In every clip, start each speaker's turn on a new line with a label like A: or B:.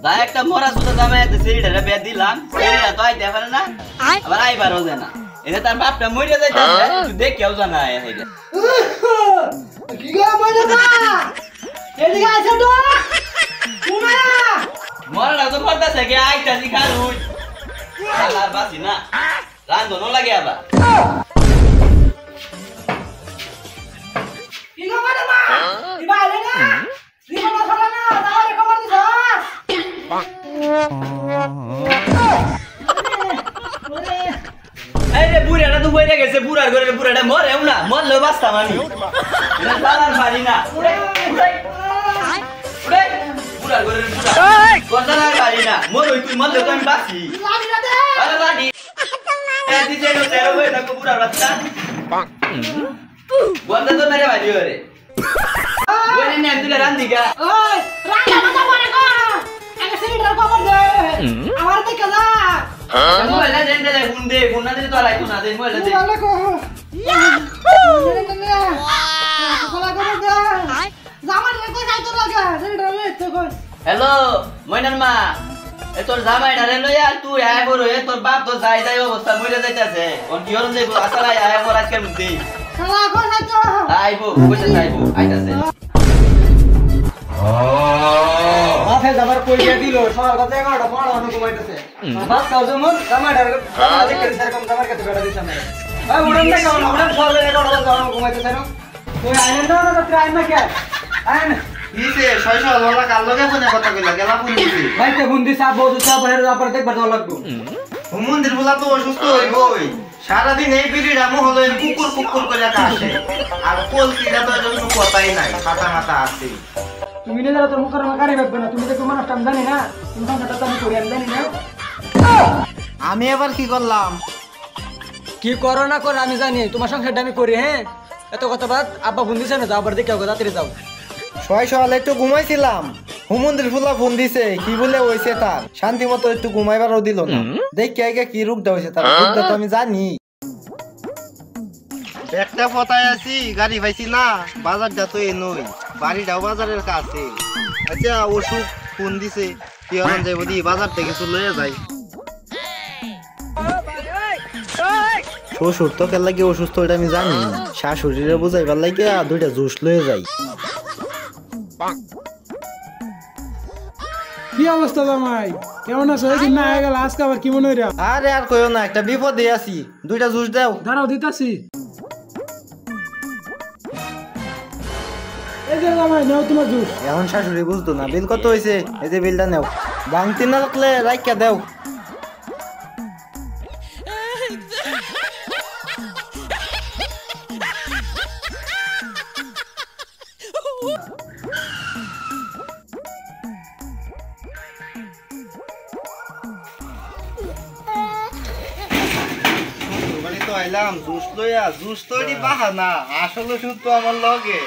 A: যা একটা মরা সুতা জামাই আছে সেইটা বেদ দিলাম সেইটা তো আইতে পারে না আবার আইবারও যায় না এটা তার বাপটা মরে যাইতাছে তুই দেখেও জানা এইটা
B: কি গো মরে না এদিকে আসো তো তুমি
A: মরা তো মরতাছে কি আইতাছি খালুই আর বাসি না রান্ধন লাগে আবার
B: কি গো মরে না কি বাইরে না জীবন ছড়া না তাহলে খবর দিছ
A: আরে বুড়াটা তো বইরা গেছে বুড়ার ঘরে বুড়াটা মরেও না মরলেও বাঁচতাম আমি এটা বাবার বাড়ি না উড়াই বুড়ার ঘরে বুড়া কোথায় বাড়ি না মরই তুই মরলে তো আমি বাঁচি
B: লাড়ি না দে
A: আরে লাড়ি এই দিছে নো তেরো হয়ে থাকো বুড়ার বাচ্চা বন্ধ তো মেরে বাড়ি ওরে বলে নে তুই রান্দিগা
B: ওই রান্না কথা বলে গো আগে সিলিন্ডার খবর দে আমার দেখে যা
A: মোবাইলটা দেন দে ফোন দে ফোন না দিলে তো আইতো না দে মোবাইলটা দে
B: ভালো কো
A: হ্যালো মইনার মা এ তোর জামাইটা রে লইয়া তুই আয় বড় এ তোর বাপ তো যাই যাই অবস্থা মরে যাইতাছে কোন কি হরন যাইবো আসলে আয় বড় আজকের মধ্যে আইবো কইছে আইবো আইতাছে
B: মাথায় যাবার কইয়া দিল সবার কথা এগারোটা পড়া অন্য ঘুমাইতেছে বাস কাউ যেমন জামাইটার দেখে সেরকম জামার কাছে বেড়া দিছে না ভাই উড়ান না কেমন উড়ান সব এগারোটা বাজে অন্য ঘুমাইতেছে না তুই আইন না না তুই আইন না কে আইন
C: দিছে 600 ডলার কাল লগে ফোনে কথা কইলা গেলা ফোন দিছে
B: ভাই তে বুন্দি সাপ বউদি সাপ বাইরে যাবার দেখবার দাও লাগবো
C: মন্দির বলা তো অসুস্থ হইবই সারা দিন এই বিড়িটা মো হলো কুকুর কুকুর করে কাশে আর কলকিটা তো এরকম কথাই নাই মাথা মাথা আছে
B: তুমি নিজেরা তোর মুখের মাকারি রাখবে না তুমি তো তোমার নাম জানি না তুমি সংসারটা আমি করি আমি জানি না
C: আমি এবার কি করলাম
B: কি করো না করো আমি জানি তোমার সংসারটা আমি করি হ্যাঁ এত কথা বাদ আব্বা ফোন দিছে না যাও আবার দেখে তাড়াতাড়ি যাও
C: 600 একটু ঘুমাইছিলাম হুমন্দির ফুলা ফোন দিছে কি বলে হইছে তার শান্তি মতো একটু ঘুমাইবারও দিল না দেখি আগে কি রূপ দেওয়া হইছে তার রূপটা তো আমি জানি একটা পতায় আছি গাড়ি পাইছি না বাজারটা তো এ নই বাড়িটাও বাজারের কাছে আচ্ছা ওষুধ ফোন দিছে কি হরন যাইব দি বাজার থেকে কিছু লয়ে যাই শ্বশুর তো কেন লাগে অসুস্থ ওইটা আমি জানি শাশুড়িরে বুঝাইবার লাগে দুইটা জুস লয়ে যাই
D: কি অবস্থা জামাই কেমন আছো এই না হয়ে গেল আজকে আবার কি মনে হইরা
C: আরে আর কইও না একটা বিপদে আছি দুইটা জুস দাও
D: দাঁড়াও দিতাছি এই যে জামাই নাও তোমার জুস
C: এখন শাশুড়ি বুঝতো না বিল কত হয়েছে এই যে বিলটা নেও ভাঙতি না রাখলে রাইকা দাও জুস লইয়া জুস তৈরি বাহানা আসলে শুধু আমার লগে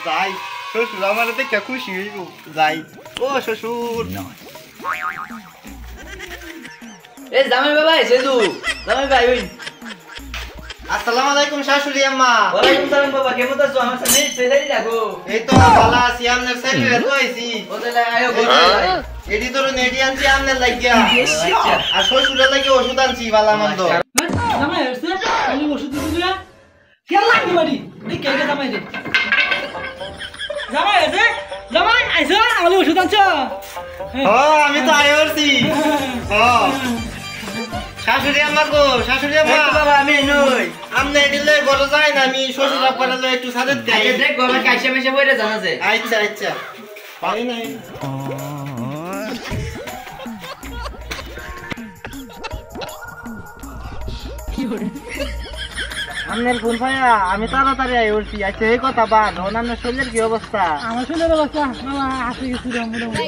C: যাই শ্বশুর আমার দেখে খুশি হইব যাই ও শ্বশুর
A: এ জামাই বাবা সেজু জামাই ভাই ওই
C: আসসালামু আলাইকুম শাশুড়ি আম্মা
A: ওয়ালাইকুম সালাম বাবা কেমন আছো আমার সাথে সেজারি রাখো
C: এই তো ভালো আছি আমনের সাথে তো আইছি
A: ওদের আয়ো গো
C: এডি তোর নেডি আনছি আমনের লাগিয়া আর শ্বশুরের লাগি ওষুধ আনছি ভালো মন্দ
B: জামাই এসে আমি ওষুধ দিছি কে লাগি বাড়ি এই কে কে জামাই দে জামাই এসে জামাই আইছো আমি ওষুধ আনছো
C: ও আমি তো আইছি ও শাশুড়ি আম্মা গো শাশুড়ি আম্মা
A: বাবা আমি নই
C: আমনে এডিলে বড় যায় না আমি শ্বশুর আপারে লই একটু সাথে দেই
A: আগে দেখ গলা কাইসা মেশা বইরে জানাছে
C: আচ্ছা আচ্ছা পাই নাই আমনের ফোন পায়া আমি তাড়াতাড়ি আই উঠছি আচ্ছা এই কথা বাদ ওনার শরীরের কি অবস্থা
D: আমার শুনে অবস্থা মামা আসে গেছি রে মোটামুটি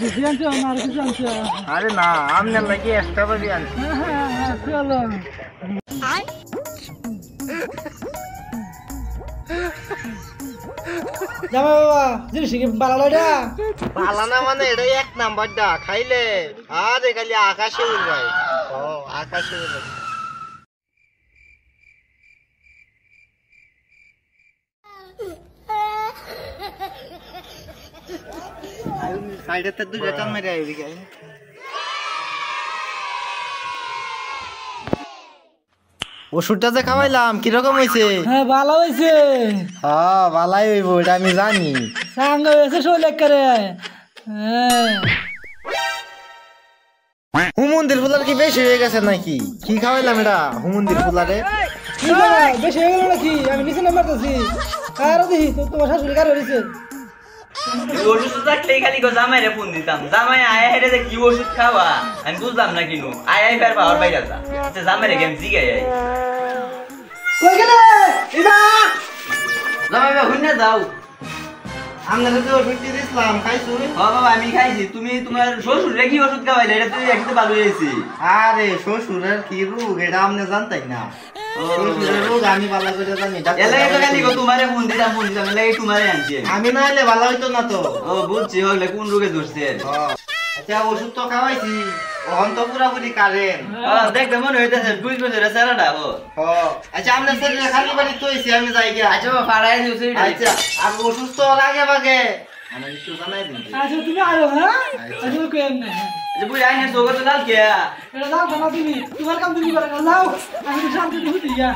D: বুঝি আনছো আমার কিছু আনছো
C: আরে না আমনের লাগি এক্সট্রা বাজি আনছি
D: চলো জামাই বাবা জিনিস কি ভালো লাগে
C: পালানা মানে এটাই এক নাম্বারটা খাইলে আর খালি আকাশে উড়ায় ও আকাশে উড়ায় সাইডে তে দুইটা টান মেরে আইবি কে ওষুধটা যে খাওয়াইলাম কিরকম হয়েছে?
D: হ্যাঁ ভালো হয়েছে।
C: হ্যাঁ ভালাই হইব এটা আমি জানি।
D: সাঙ্গ হয়েছে শোলে করে। হ্যাঁ
C: হুমন্দির ফুলার কি বেশি হয়ে গেছে নাকি? কি খাওয়াইলাম এটা হুমন্দির ফুলারে?
D: কি না বেশি হয়ে গেল নাকি? আমি নিচে নাম্বার দিছি। আর দেখি তোমার শাশুড়ি কার হইছে?
A: ওষুধ থাকলে খালি গো জামাই রে ফোন দিতাম, জামাই আয়া হেরে যে কি ওষুধ খাওয়া আমি বুঝলাম না কিনু আয়াই ফের পাওয়ার বাইরে যা আচ্ছা জামাই রে গেম জিগাই আই
D: কই গেলে ইবা
A: জামাই বা হুন্না যাও।
C: আপনারা যে ওষুধ দিয়েছিলাম খাইছো?
A: ও বাবা আমি খাইছি, তুমি তোমার শ্বশুরে কি ওষুধ খাওয়াইলে এটা তুই একটু ভালো হয়েছি।
C: আরে শ্বশুরের কি রোগ এটা আপনি জানতেন না? শ্বশুরের রোগ আমি ভালো করে জানি।
A: এলাকা তো খালি গো তোমারে ফোন দিতাম এলাকা তোমারে আনছি।
C: আমি না হলে ভালো হইতো না তো।
A: ও বুঝছি হলে কোন রোগে ধরছে।
C: আচ্ছা ওষুধ তো খাওয়াইছি, ওহন তো পুরাপুরি কারেন।
A: দেখতে মনে হইতেছে 2 বছরের সারাটা ও।
C: আচ্ছা আপনার শরীরে খালি বাড়ি তো হইছে আমি যাই গিয়া।
A: আচ্ছা ফাড়াই দিছি।
C: আচ্ছা আর ওষুধ তো লাগে বাগে আমি একটু জানাই দিন।
D: আচ্ছা তুমি আয়ো হ্যাঁ আচ্ছা কেন না
A: যে বুই আইনে সোগত লাল কে
D: এটা দাও খানা তুমি তোমার কাম তুমি করে না যাও আমি শান্তি দিই দিয়া